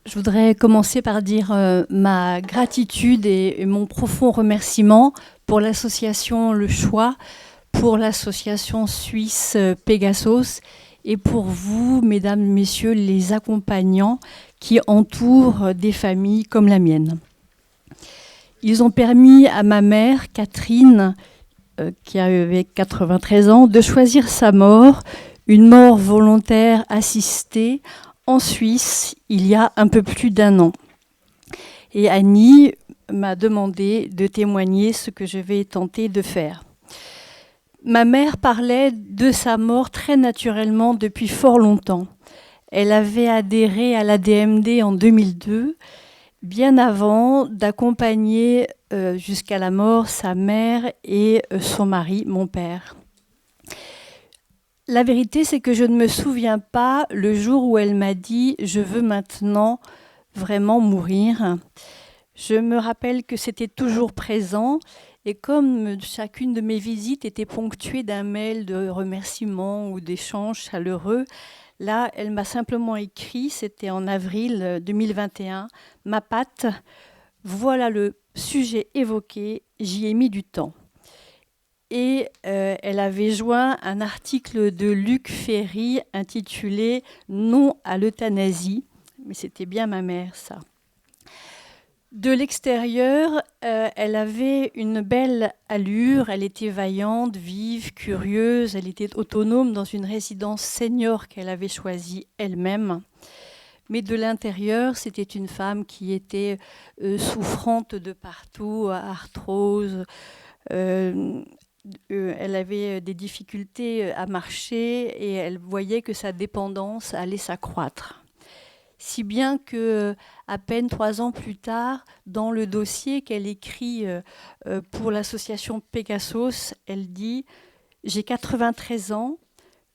Je voudrais commencer par dire ma gratitude et mon profond remerciement pour l'association Le Choix, pour l'association suisse Pegasos et pour vous, mesdames, messieurs, les accompagnants qui entourent des familles comme la mienne. Ils ont permis à ma mère, Catherine, qui avait 93 ans, de choisir sa mort, une mort volontaire assistée, en Suisse, il y a un peu plus d'1 an. Et Annie m'a demandé de témoigner ce que je vais tenter de faire. Ma mère parlait de sa mort très naturellement depuis fort longtemps. Elle avait adhéré à l'ADMD en 2002, bien avant d'accompagner jusqu'à la mort sa mère et son mari, mon père. La vérité, c'est que je ne me souviens pas le jour où elle m'a dit « je veux maintenant vraiment mourir ». Je me rappelle que c'était toujours présent et comme chacune de mes visites était ponctuée d'un mail de remerciements ou d'échanges chaleureux, là, elle m'a simplement écrit, c'était en avril 2021, « Ma Pat, voilà le sujet évoqué, j'y ai mis du temps ». Et elle avait joint un article de Luc Ferry intitulé « Non à l'euthanasie ». Mais c'était bien ma mère, ça. De l'extérieur, elle avait une belle allure. Elle était vaillante, vive, curieuse. Elle était autonome dans une résidence senior qu'elle avait choisie elle-même. Mais de l'intérieur, c'était une femme qui était souffrante de partout, arthrose, elle avait des difficultés à marcher et elle voyait que sa dépendance allait s'accroître. Si bien que, à peine 3 ans plus tard, dans le dossier qu'elle écrit pour l'association Pegasos, elle dit « J'ai 93 ans,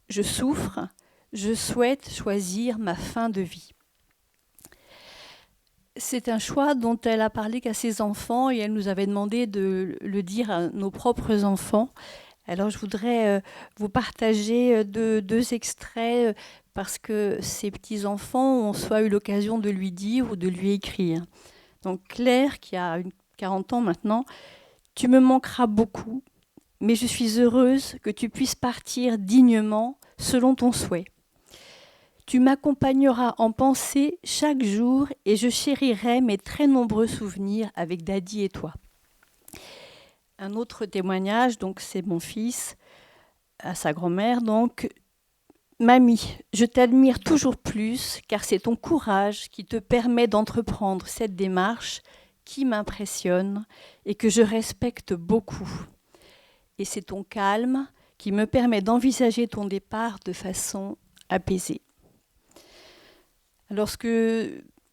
je souffre, je souhaite choisir ma fin de vie ». C'est un choix dont elle a parlé qu'à ses enfants et elle nous avait demandé de le dire à nos propres enfants. Alors je voudrais vous partager deux extraits parce que ses petits-enfants ont soit eu l'occasion de lui dire ou de lui écrire. Donc Claire, qui a 40 ans maintenant, « Tu me manqueras beaucoup, mais je suis heureuse que tu puisses partir dignement selon ton souhait. Tu m'accompagneras en pensée chaque jour et je chérirai mes très nombreux souvenirs avec Daddy et toi. » Un autre témoignage, donc c'est mon fils, à sa grand-mère, donc « Mamie, je t'admire toujours plus car c'est ton courage qui te permet d'entreprendre cette démarche qui m'impressionne et que je respecte beaucoup. Et c'est ton calme qui me permet d'envisager ton départ de façon apaisée. » Alors,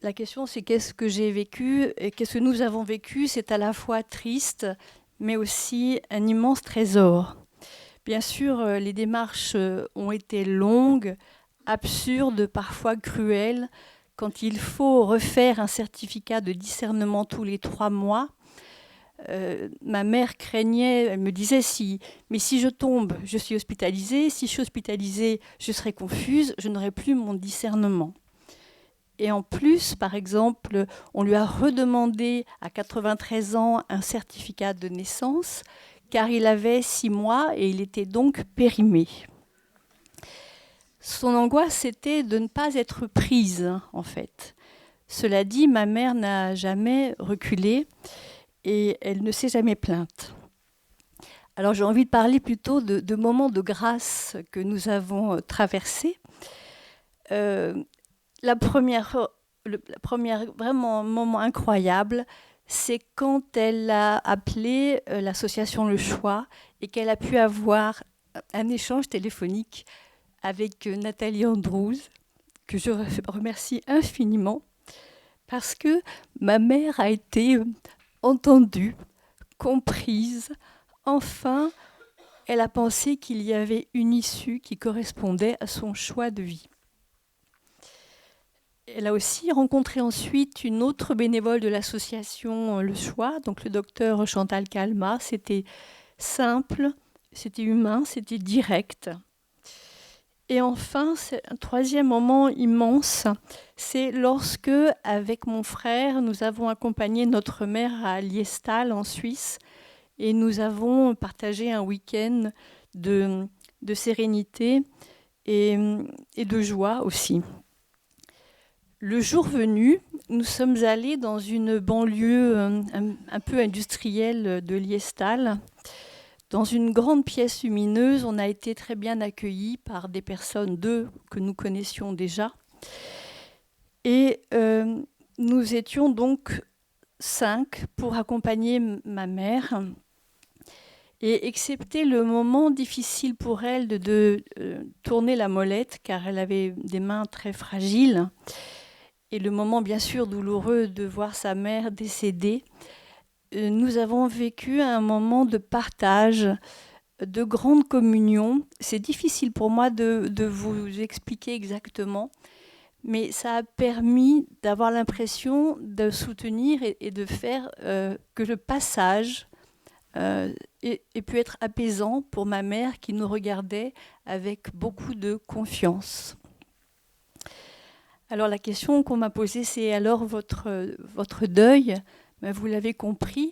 la question, c'est qu'est-ce que j'ai vécu et qu'est-ce que nous avons vécu. C'est à la fois triste, mais aussi un immense trésor. Bien sûr, les démarches ont été longues, absurdes, parfois cruelles. Quand il faut refaire un certificat de discernement tous les 3 mois, ma mère craignait, elle me disait mais si je tombe, je suis hospitalisée. Si je suis hospitalisée, je serai confuse, je n'aurai plus mon discernement. Et en plus, par exemple, on lui a redemandé à 93 ans un certificat de naissance car il avait 6 mois et il était donc périmé. Son angoisse, c'était de ne pas être prise, en fait. Cela dit, ma mère n'a jamais reculé et elle ne s'est jamais plainte. Alors j'ai envie de parler plutôt de moments de grâce que nous avons traversés. La première vraiment moment incroyable, c'est quand elle a appelé l'association Le Choix et qu'elle a pu avoir un échange téléphonique avec Nathalie Andrews, que je remercie infiniment, parce que ma mère a été entendue, comprise. Enfin, elle a pensé qu'il y avait une issue qui correspondait à son choix de vie. Elle a aussi rencontré ensuite une autre bénévole de l'association Le Choix, donc le docteur Chantal Calma. C'était simple, c'était humain, c'était direct. Et enfin, c'est un troisième moment immense, c'est lorsque, avec mon frère, nous avons accompagné notre mère à Liestal, en Suisse, et nous avons partagé un week-end de, de sérénité et, et de joie aussi. Le jour venu, nous sommes allés dans une banlieue un peu industrielle de Liestal. Dans une grande pièce lumineuse, on a été très bien accueillis par des personnes, deux que nous connaissions déjà. Et nous étions donc 5 pour accompagner ma mère. Et excepté le moment difficile pour elle de tourner la molette, car elle avait des mains très fragiles, et le moment bien sûr douloureux de voir sa mère décédée, nous avons vécu un moment de partage, de grande communion. C'est difficile pour moi de vous expliquer exactement, mais ça a permis d'avoir l'impression de soutenir et de faire que le passage ait pu être apaisant pour ma mère qui nous regardait avec beaucoup de confiance. Alors la question qu'on m'a posée, c'est alors votre deuil, ben, vous l'avez compris,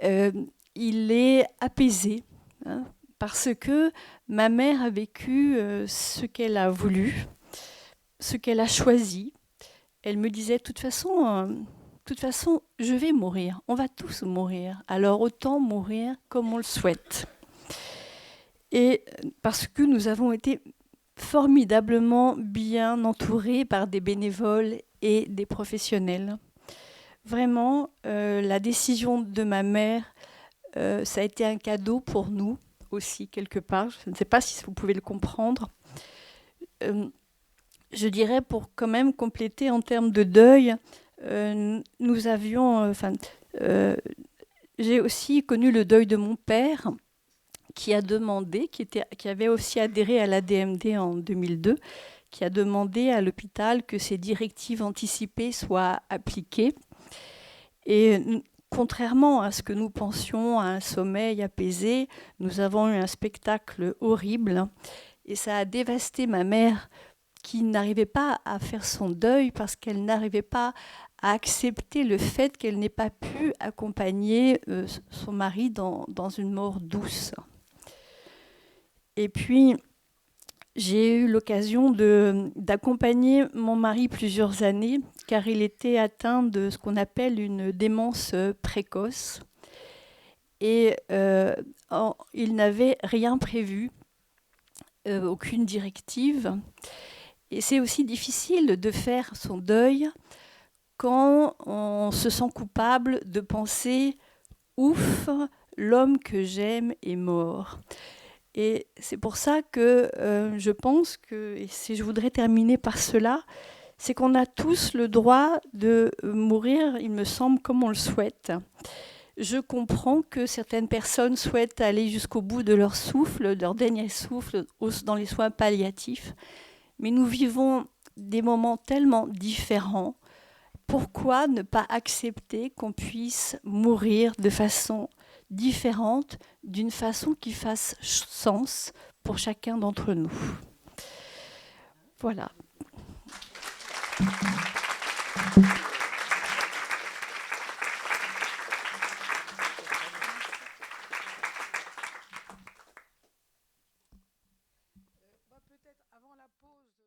il est apaisé, hein, parce que ma mère a vécu ce qu'elle a voulu, ce qu'elle a choisi. Elle me disait, de toute façon, je vais mourir, on va tous mourir, alors autant mourir comme on le souhaite. Et parce que nous avons été formidablement bien entourés par des bénévoles et des professionnels. Vraiment, la décision de ma mère, ça a été un cadeau pour nous aussi, quelque part. Je ne sais pas si vous pouvez le comprendre. Je dirais, pour quand même compléter en termes de deuil, nous avions... j'ai aussi connu le deuil de mon père, qui a demandé, qui avait aussi adhéré à l'ADMD en 2002, qui a demandé à l'hôpital que ces directives anticipées soient appliquées. Et contrairement à ce que nous pensions à un sommeil apaisé, nous avons eu un spectacle horrible et ça a dévasté ma mère qui n'arrivait pas à faire son deuil parce qu'elle n'arrivait pas à accepter le fait qu'elle n'ait pas pu accompagner son mari dans une mort douce. Et puis, j'ai eu l'occasion d'accompagner mon mari plusieurs années, car il était atteint de ce qu'on appelle une démence précoce. Et il n'avait rien prévu, aucune directive. Et c'est aussi difficile de faire son deuil quand on se sent coupable de penser « ouf, l'homme que j'aime est mort ». Et c'est pour ça que je pense que, et si je voudrais terminer par cela, c'est qu'on a tous le droit de mourir, il me semble, comme on le souhaite. Je comprends que certaines personnes souhaitent aller jusqu'au bout de leur souffle, de leur dernier souffle, dans les soins palliatifs. Mais nous vivons des moments tellement différents. Pourquoi ne pas accepter qu'on puisse mourir de façon différente, d'une façon qui fasse sens pour chacun d'entre nous? Voilà. Peut-être avant la pause.